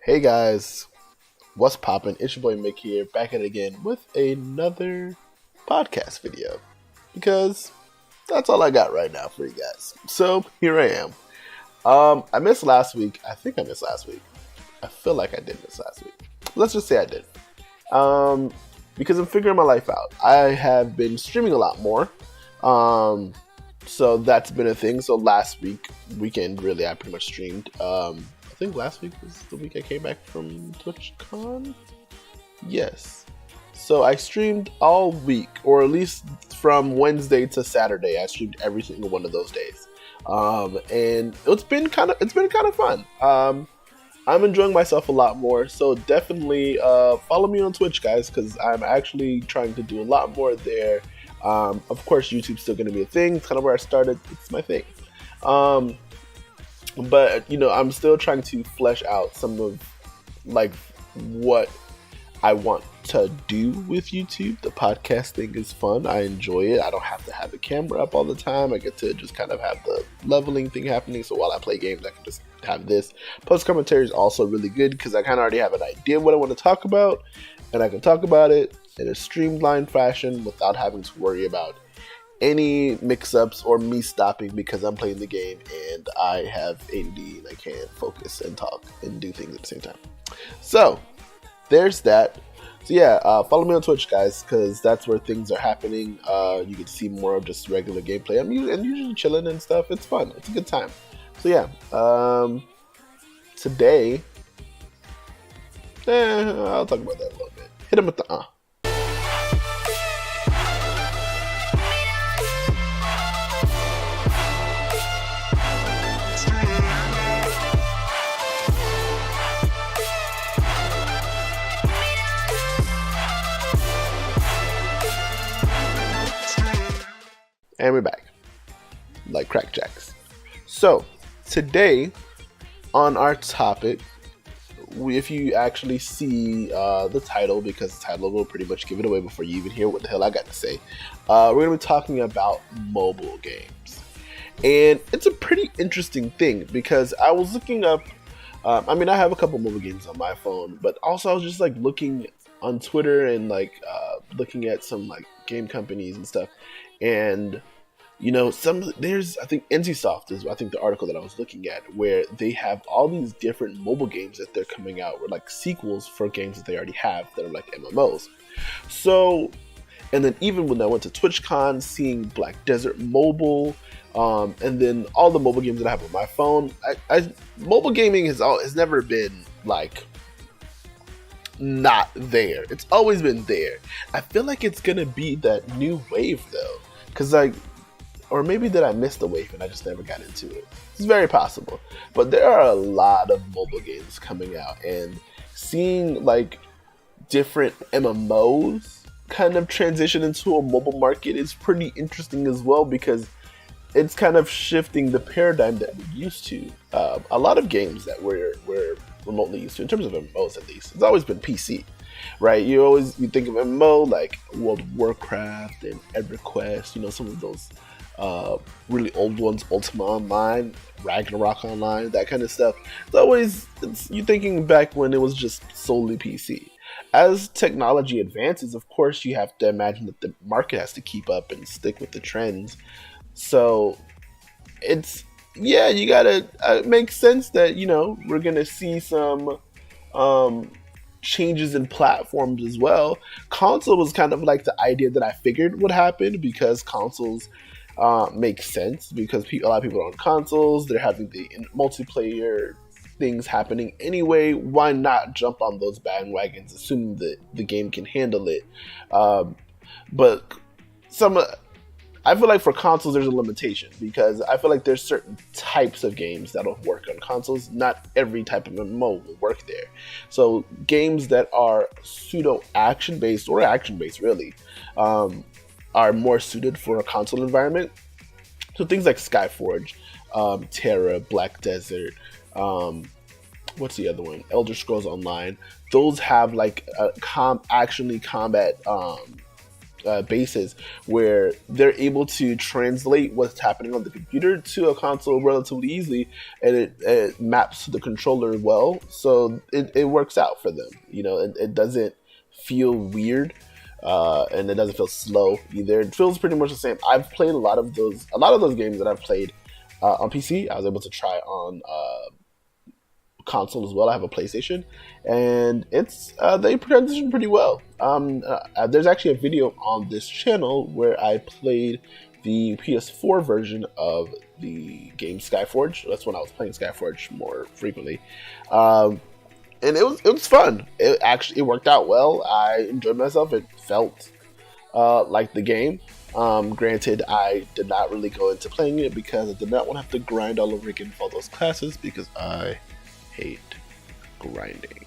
Hey guys, what's poppin'? It's your boy Mick here, back at it again with another podcast video. Because that's all I got right now for you guys. So here I am. I missed last week. I think I missed last week. I feel like I did miss last week. Let's just say I did. Because I'm figuring my life out. I have been streaming a lot more. So that's been a thing. So last weekend, really, I pretty much streamed. I think last week was the week I came back from TwitchCon. Yes. So I streamed all week, or at least from Wednesday to Saturday. I streamed every single one of those days, and it's been kind of fun. I'm enjoying myself a lot more. So definitely follow me on Twitch, guys, because I'm actually trying to do a lot more there. Of course, YouTube's still going to be a thing. It's kind of where I started. It's my thing. But I'm still trying to flesh out some of what I want to do with YouTube. The podcast thing is fun. I enjoy it. I don't have to have the camera up all the time. I get to just kind of have the leveling thing happening. So while I play games, I can just have this. Post commentary is also really good because I kind of already have an idea of what I want to talk about, and I can talk about it in a streamlined fashion without having to worry about any mix-ups or me stopping because I'm playing the game and I have ADD and I can't focus and talk and do things at the same time. So there's that. So yeah, follow me on Twitch, guys, because that's where things are happening. You can see more of just regular gameplay. I'm usually chilling and stuff. It's fun. It's a good time. So yeah, today, I'll talk about that a little bit. Hit him with the And we're back, like crackjacks. So, today, on our topic, if you actually see the title, because the title will pretty much give it away before you even hear what the hell I got to say, we're going to be talking about mobile games. And it's a pretty interesting thing, because I was looking up, I have a couple mobile games on my phone, but also I was just looking on Twitter and looking at some game companies and stuff. And I think NCSoft is the article that I was looking at, where they have all these different mobile games that they're coming out with, sequels for games that they already have that are MMOs. So, and then even when I went to TwitchCon, seeing Black Desert Mobile, and then all the mobile games that I have on my phone, mobile gaming has never been not there. It's always been there. I feel like it's gonna be that new wave though, because or maybe that I missed the wave and I just never got into it. It's very possible. But there are a lot of mobile games coming out, and seeing different MMOs kind of transition into a mobile market is pretty interesting as well, because it's kind of shifting the paradigm that we're used to. A lot of games that we're remotely used to, in terms of MMOs at least, it's always been PC. Right, you think of MMO like World of Warcraft and EverQuest, some of those really old ones, Ultima Online, Ragnarok Online, that kind of stuff. You're thinking back when it was just solely PC. As technology advances, of course, you have to imagine that the market has to keep up and stick with the trends. So you gotta it makes sense that we're gonna see some changes in platforms as well. Console was kind of the idea that I figured would happen, because consoles make sense, because a lot of people are on consoles. They're having the multiplayer things happening anyway. Why not jump on those bandwagons, assuming that the game can handle it? But I feel for consoles there's a limitation, because I feel there's certain types of games that'll work on consoles. Not every type of MMO will work there. So games that are pseudo action based, or action based really, are more suited for a console environment. So things like Skyforge, Terra, Black Desert, what's the other one? Elder Scrolls Online. Those have combat basis where they're able to translate what's happening on the computer to a console relatively easily, and it maps to the controller well, so it works out for them. It doesn't feel weird, and it doesn't feel slow either. It feels pretty much the same. I've played a lot of those games that I've played on PC. I was able to try on console as well. I have a PlayStation, and they transition pretty well. There's actually a video on this channel where I played the PS4 version of the game Skyforge. That's when I was playing Skyforge more frequently, and it was fun. It worked out well. I enjoyed myself. It felt like the game. Granted, I did not really go into playing it because I did not want to have to grind all over again for all those classes, because I hate grinding.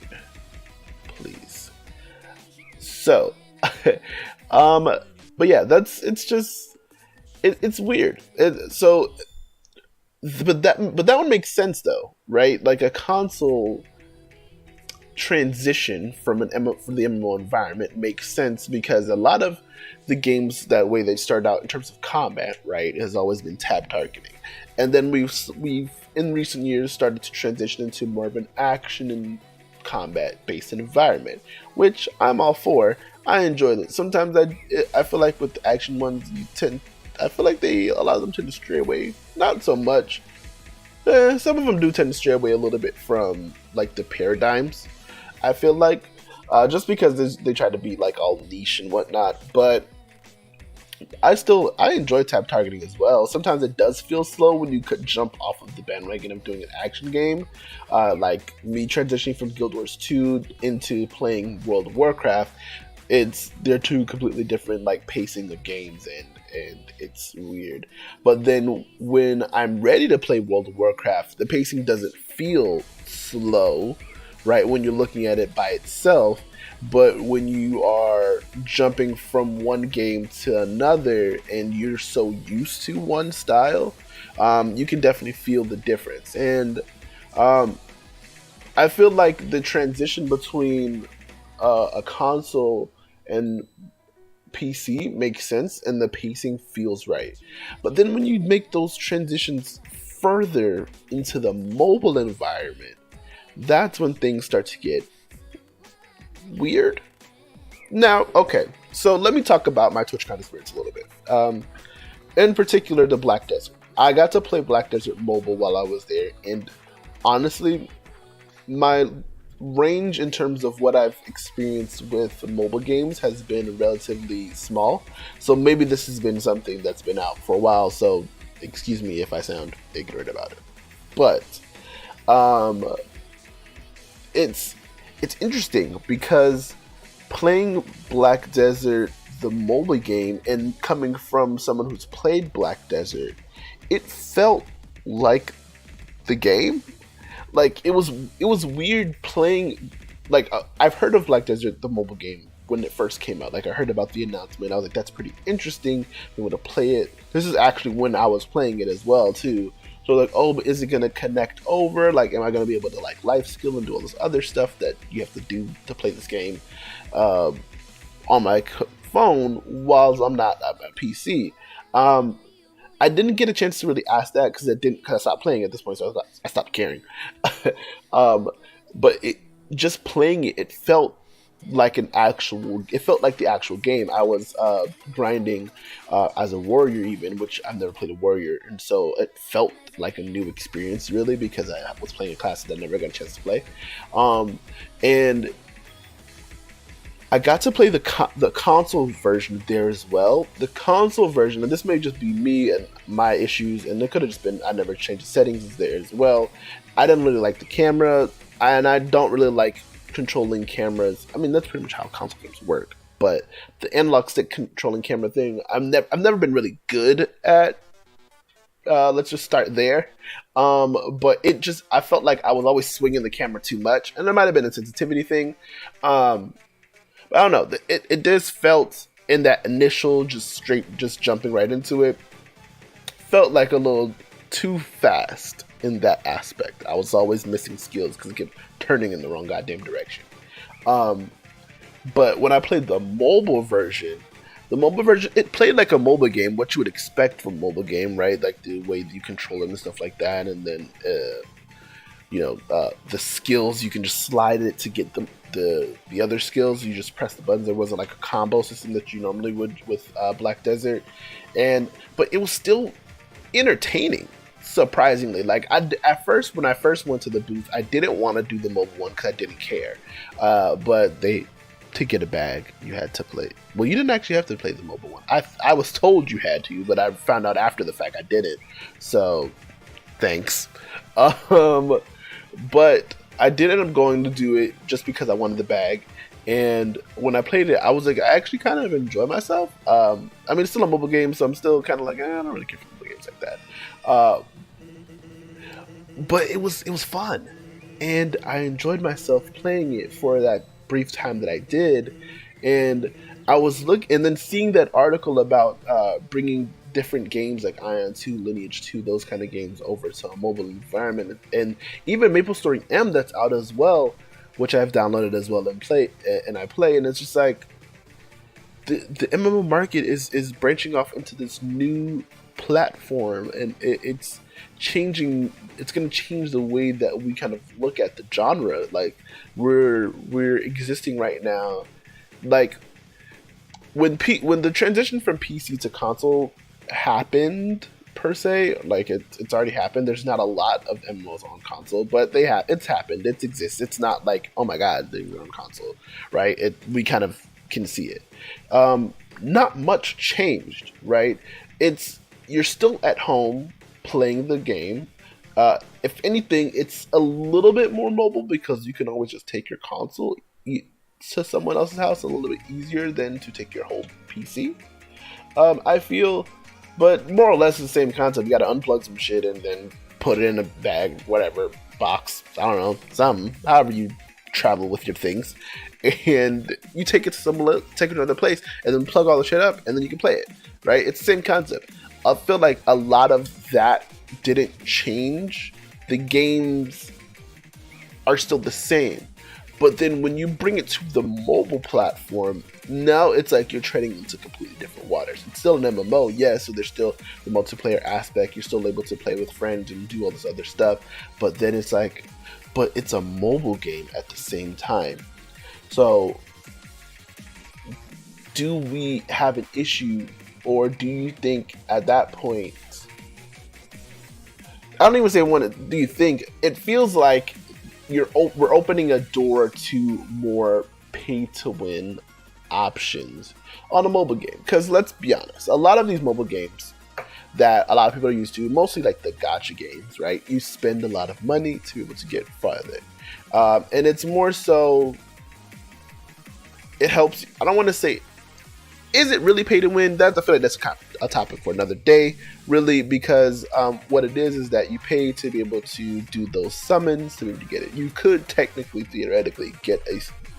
But yeah, it's weird. But that one makes sense though, right? Like a console transition from the MMO environment makes sense, because a lot of the games, that way they start out in terms of combat, right, has always been tab targeting, and then we've in recent years started to transition into more of an action and combat based environment, which I'm all for. I enjoy it. Sometimes I feel like with the action ones, I feel like a lot of them tend to stray away. Not so much. Some of them do tend to stray away a little bit from like the paradigms, I feel like, just because they try to be like all niche and whatnot. But I enjoy tab targeting as well. Sometimes it does feel slow when you could jump off of the bandwagon of doing an action game, like me transitioning from Guild Wars 2 into playing World of Warcraft. They're two completely different like pacing of games, and it's weird. But then when I'm ready to play World of Warcraft, the pacing doesn't feel slow, right, when you're looking at it by itself. But when you are jumping from one game to another and you're so used to one style, you can definitely feel the difference. And I feel like the transition between a console and PC makes sense, and the pacing feels right. But then when you make those transitions further into the mobile environment, that's when things start to get weird. Now, okay, so let me talk about my TwitchCon experience a little bit. In particular, the Black Desert. I got to play Black Desert Mobile while I was there, and honestly, my range in terms of what I've experienced with mobile games has been relatively small. So maybe this has been something that's been out for a while, so excuse me if I sound ignorant about it. But it's interesting because playing Black Desert, the mobile game, and coming from someone who's played Black Desert, it felt like the game. Like it was weird playing. Like I've heard of Black Desert, the mobile game, when it first came out. Like I heard about the announcement. I was like, that's pretty interesting. I'm going to play it. This is actually when I was playing it as well too. So like, oh, but is it going to connect over? Like, am I going to be able to like life skill and do all this other stuff that you have to do to play this game on my phone while I'm not at my PC? I didn't get a chance to really ask that because I stopped playing at this point, so I stopped caring. But just playing it, it felt like the actual game. I was grinding as a warrior even, which I've never played a warrior, and so it felt like a new experience really, because I was playing a class that I never got a chance to play. And I got to play the console version there as well. The console version, and this may just be me and my issues, and it could have just been I never changed the settings there as well. I didn't really like the camera, and I don't really like controlling cameras. I mean, that's pretty much how console games work. But the analog stick controlling camera thing, I've never been really good at. Let's just start there. But I felt like I was always swinging the camera too much, and there might have been a sensitivity thing. I don't know. It just felt in that initial just jumping right into it, felt like a little too fast in that aspect. I was always missing skills because it kept turning in the wrong goddamn direction. But when I played the mobile version, The mobile version, it played like a mobile game, what you would expect from a mobile game, right? Like the way you control it and stuff like that, and then the skills, you can just slide it to get the other skills. You just press the buttons. There wasn't like a combo system that you normally would with Black Desert, but it was still entertaining, surprisingly. Like at first, when I first went to the booth, I didn't want to do the mobile one because I didn't care, but to get a bag, you had to play. Well, you didn't actually have to play the mobile one. I was told you had to, but I found out after the fact I didn't. So, thanks. But I did end up going to do it just because I wanted the bag. And when I played it, I was like, I actually kind of enjoy myself. I mean, it's still a mobile game, so I'm still kind of like, I don't really care for mobile games like that. But it was fun, and I enjoyed myself playing it for that brief time that I did. And I was and then seeing that article about bringing different games like Ion 2, Lineage 2, those kind of games over to a mobile environment, and even MapleStory M that's out as well, which I've downloaded as well and I play, and it's just like the MMO market is branching off into this new platform, and it's changing. It's going to change the way that we kind of look at the genre. Like we're existing right now, like when the transition from PC to console happened per se, like it's already happened. There's not a lot of MMOs on console, but it's happened. It exists. It's not like, oh my god, they're on console, right? We kind of can see it. Not much changed, right? You're still at home playing the game. If anything, it's a little bit more mobile because you can always just take your console to someone else's house a little bit easier than to take your whole PC. I feel, but more or less the same concept. You got to unplug some shit and then put it in a bag, whatever, box, I don't know, however you travel with your things, and you take it to another place, and then plug all the shit up, and then you can play it, right? It's the same concept. I feel like a lot of that didn't change. The games are still the same. But then when you bring it to the mobile platform, now it's like you're treading into completely different waters. It's still an MMO, yes, so there's still the multiplayer aspect. You're still able to play with friends and do all this other stuff. But then it's like, but it's a mobile game at the same time. So, do we have an issue, or do you think at that point, I don't even say do you think, it feels like we're opening a door to more pay-to-win options on a mobile game. Because let's be honest, a lot of these mobile games that a lot of people are used to, mostly like the gacha games, right? You spend a lot of money to be able to get farther. And it's more so, it helps. I don't want to say, is it really pay to win? I feel like that's a topic for another day, really, because what it is that you pay to be able to do those summons to be able to get it. You could technically, theoretically,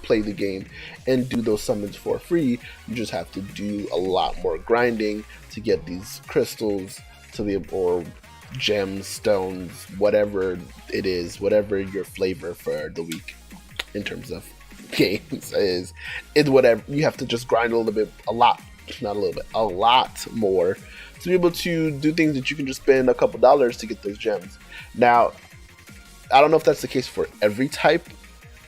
play the game and do those summons for free. You just have to do a lot more grinding to get these crystals or gems, stones, whatever it is, whatever your flavor for the week in terms of games is whatever. You have to just grind a lot more to be able to do things that you can just spend a couple dollars to get those gems. Now, I don't know if that's the case for every type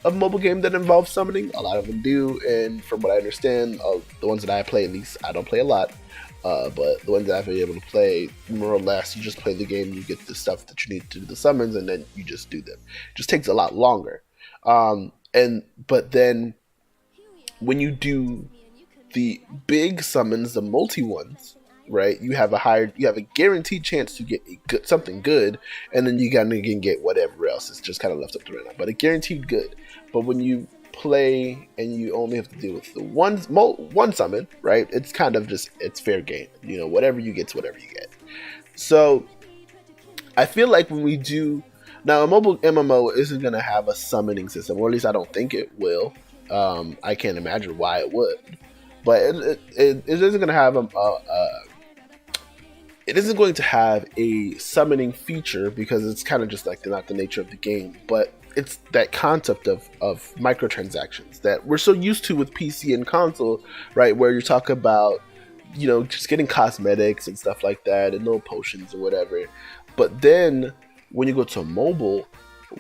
of mobile game that involves summoning. A lot of them do, and from what I understand, the ones that I play, at least, I don't play a lot, but the ones that I've been able to play, more or less, you just play the game, you get the stuff that you need to do the summons, and then you just do them. It just takes a lot longer. But then when you do the big summons, the multi ones, right? You have a guaranteed chance to get something good, and then you can get whatever else. It's just kind of left up to random, but a guaranteed good. But when you play and you only have to deal with the one summon, right? It's kind of just, it's fair game. Whatever you get's whatever you get. So I feel like when we do. Now, a mobile MMO isn't going to have a summoning system, or at least I don't think it will. I can't imagine why it would. But it isn't going to have it isn't going to have a summoning feature, because it's kind of just like not the nature of the game. But it's that concept of microtransactions that we're so used to with PC and console, right? Where you talk about just getting cosmetics and stuff like that and little potions or whatever. But then when you go to mobile,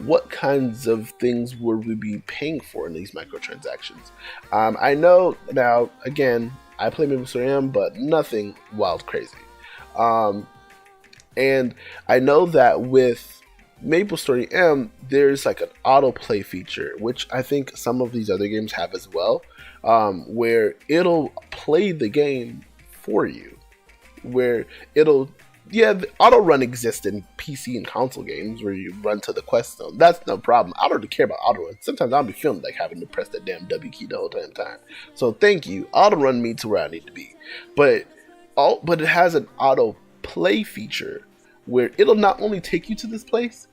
what kinds of things would we be paying for in these microtransactions? I know now, again, I play MMOs M, but nothing wild crazy. And I know that with MapleStory M, there's like an autoplay feature, which I think some of these other games have as well, where it'll play the game for you. Where the auto run exists in PC and console games where you run to the quest zone. That's no problem. I don't really care about auto run. Sometimes I'll be feeling like having to press that damn W key the whole damn time. So thank you. Auto run me to where I need to be. But it has an auto play feature where it'll not only take you to this place,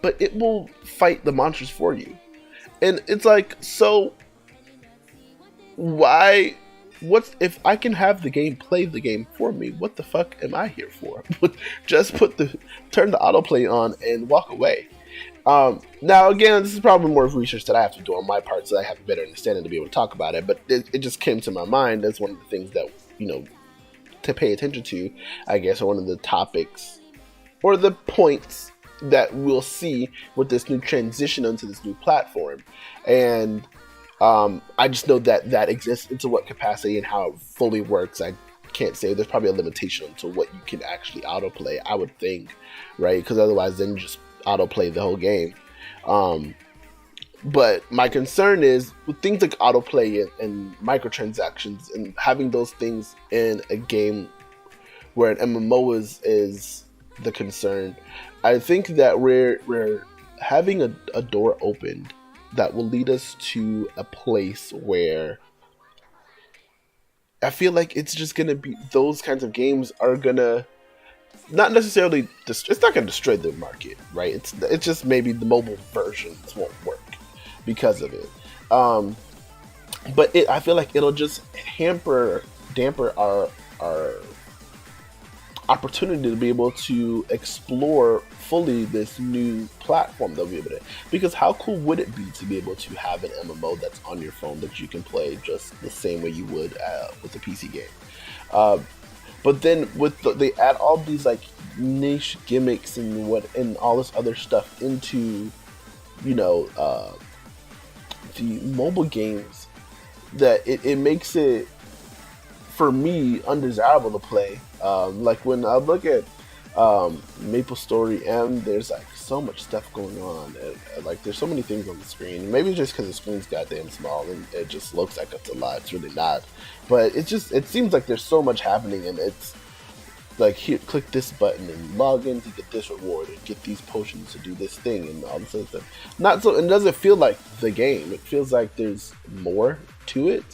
but it will fight the monsters for you. And it's like, so why? If I can have the game play the game for me, what the fuck am I here for? Just turn the autoplay on and walk away. Now again, this is probably more research that I have to do on my part, so I have a better understanding to be able to talk about it. But it just came to my mind as one of the things that to pay attention to, I guess, or one of the topics or the points that we'll see with this new transition onto this new platform. And I just know that exists. Into what capacity and how it fully works, I can't say. There's probably a limitation to what you can actually autoplay, I would think, right? Because otherwise then you just autoplay the whole game. But my concern is with things like autoplay and microtransactions and having those things in a game where an MMO is the concern. I think that we're having a door opened that will lead us to a place where I feel like it's just gonna be, those kinds of games are gonna not necessarily it's not gonna destroy the market, right? It's just maybe the mobile versions won't work because of it. But I feel like it'll just damper our opportunity to be able to explore fully this new platform that we'll be able to. Because how cool would it be to be able to have an MMO that's on your phone that you can play just the same way you would with a PC game? But then they add all these like niche gimmicks and all this other stuff into the mobile games, that it makes it, for me, undesirable to play. Like when I look at MapleStory M, there's like so much stuff going on. Like there's so many things on the screen. Maybe just because the screen's goddamn small and it just looks like it's a lot. It's really not. But it seems like there's so much happening, and it's like, here, click this button and log in to get this reward and get these potions to do this thing and all this other stuff. Not so. It doesn't feel like the game. It feels like there's more to it.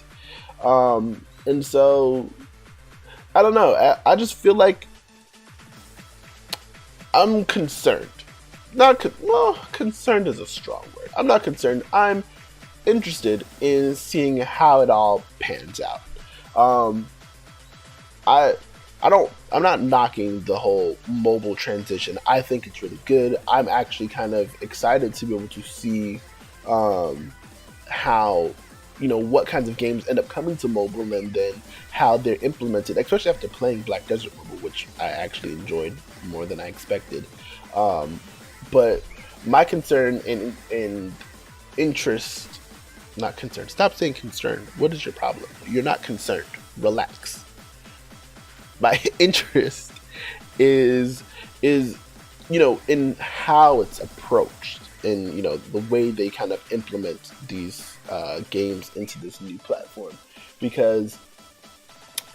And so, I don't know. I just feel like I'm concerned. Concerned is a strong word. I'm not concerned. I'm interested in seeing how it all pans out. I'm not knocking the whole mobile transition. I think it's really good. I'm actually kind of excited to be able to see how, what kinds of games end up coming to mobile, and then how they're implemented, especially after playing Black Desert Mobile, which I actually enjoyed more than I expected. But my concern and interest, not concerned. Stop saying concerned. What is your problem? You're not concerned. Relax. My interest is in how it's approached, and the way they kind of implement these games into this new platform, because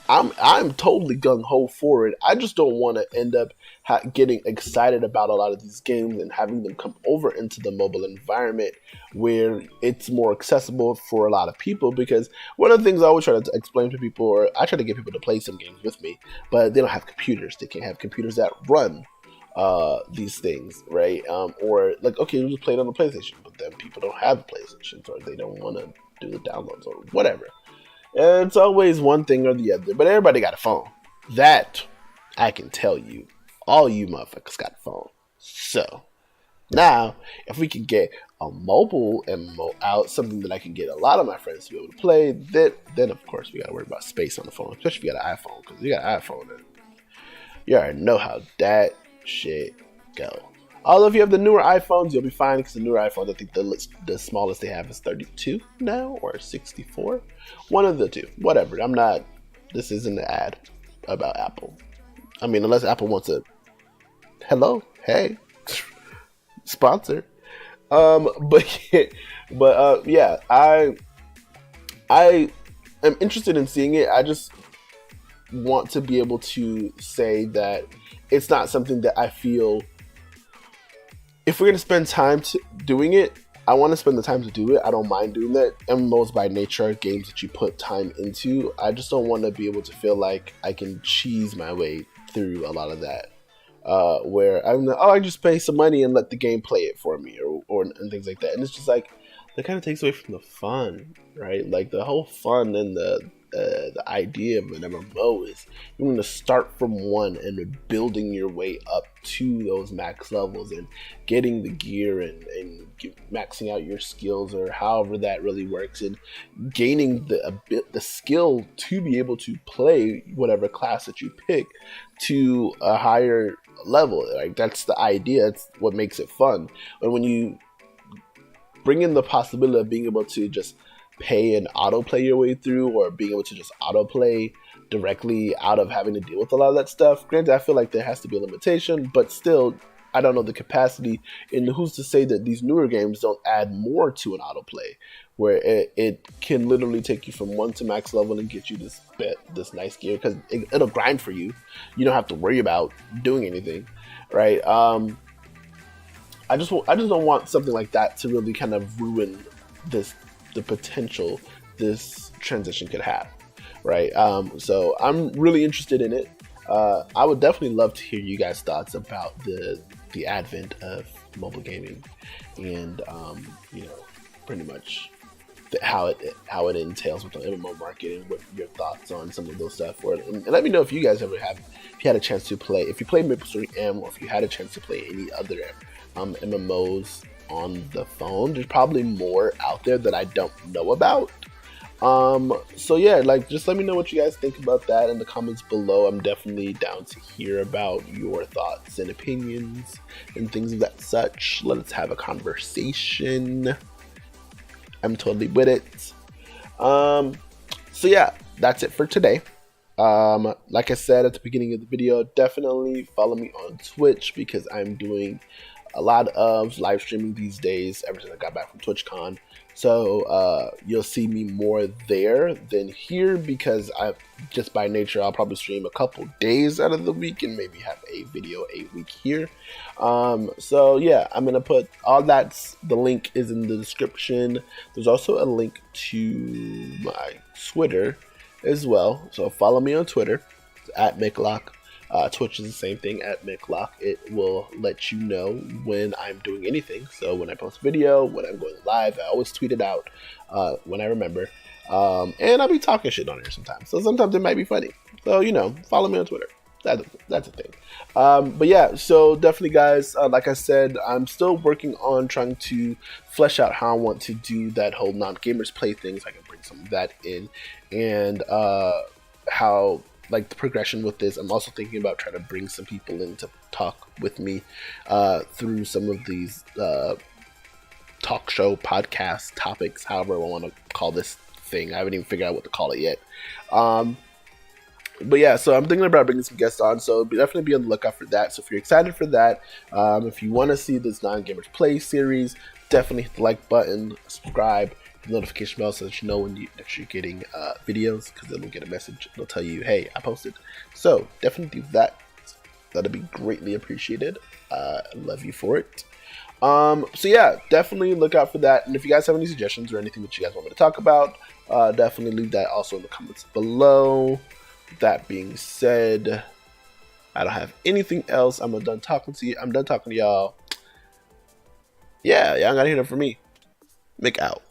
I'm totally gung ho for it. I just don't want to end up getting excited about a lot of these games and having them come over into the mobile environment where it's more accessible for a lot of people. Because one of the things I always try to explain to people, or I try to get people to play some games with me, but they don't have computers. They can't have computers that run these things, right? Or like, okay, we just play it on the PlayStation, but then people don't have PlayStations, or they don't want to do the downloads or whatever. It's always one thing or the other, but everybody got a phone. That I can tell you. All you motherfuckers got a phone. So, Now, if we could get a mobile MMO out, something that I can get a lot of my friends to be able to play, then of course we gotta worry about space on the phone, especially if you got an iPhone, because you got an iPhone, and you already know how that shit go. Although if you have the newer iPhones, you'll be fine, because the newer iPhones, I think the smallest they have is 32 now, or 64. One of the two. Whatever. This isn't an ad about Apple. I mean, unless Apple wants a hello, hey, sponsor. Yeah, I am interested in seeing it. I just want to be able to say that it's not something that I feel, if we're going to spend time doing it, I want to spend the time to do it. I don't mind doing that. MMOs by nature are games that you put time into. I just don't want to be able to feel like I can cheese my way through a lot of that. Where I'm like, I just pay some money and let the game play it for me, and things like that. And it's just like, that kind of takes away from the fun, right? Like the whole fun and the idea of an MMO is you're going to start from one and building your way up to those max levels and getting the gear and maxing out your skills, or however that really works, and gaining the skill to be able to play whatever class that you pick to a higher level. Like, that's the idea. That's what makes it fun. But when you bring in the possibility of being able to just pay and autoplay your way through, or being able to just autoplay directly out of having to deal with a lot of that stuff. Granted, I feel like there has to be a limitation, but still, I don't know the capacity. And who's to say that these newer games don't add more to an autoplay, where it can literally take you from 1 to max level and get you this nice gear, because it'll grind for you. You don't have to worry about doing anything, right? I just don't want something like that to really kind of ruin the potential this transition could have, right? So I'm really interested in it. I would definitely love to hear you guys' thoughts about the advent of mobile gaming, and pretty much how it entails with the MMO market, and what your thoughts on some of those stuff. And let me know if you guys if you had a chance to play, if you played Mikklock M, or if you had a chance to play any other MMOs on the phone. There's probably more out there that I don't know about. So yeah, like, just let me know what you guys think about that in the comments below. I'm definitely down to hear about your thoughts and opinions and things of that such. Let's have a conversation. I'm totally with it. So yeah, that's it for today. Like I said at the beginning of the video, definitely follow me on Twitch, because I'm doing a lot of live streaming these days ever since I got back from TwitchCon. So you'll see me more there than here, because just by nature, I'll probably stream a couple days out of the week and maybe have a video a week here. So yeah, I'm gonna put all that. The link is in the description. There's also a link to my Twitter as well. So follow me on Twitter at Mikklock. Twitch is the same thing, at Mikklock. It will let you know when I'm doing anything. So when I post a video, when I'm going live, I always tweet it out when I remember. And I'll be talking shit on here sometimes. So sometimes it might be funny. So, follow me on Twitter. That's a thing. But yeah, so definitely, guys, like I said, I'm still working on trying to flesh out how I want to do that whole non-gamers play thing, so I can bring some of that in. And how, like, the progression with this, I'm also thinking about trying to bring some people in to talk with me through some of these talk show podcast topics, however I want to call this thing. I haven't even figured out what to call it yet. But yeah, so I'm thinking about bringing some guests on, so definitely be on the lookout for that. So if you're excited for that, if you want to see this non-gamers play series, definitely hit the like button, subscribe, the notification bell, so that you know when that you're getting videos, because it'll get a message. It'll tell you, hey, I posted. So definitely do that. That'd be greatly appreciated. I love you for it. So yeah, definitely look out for that. And if you guys have any suggestions or anything that you guys want me to talk about, definitely leave that also in the comments below. That being said, I don't have anything else. I'm done talking to you. I'm done talking to y'all. Yeah, y'all gotta hear that from me. Mikk out.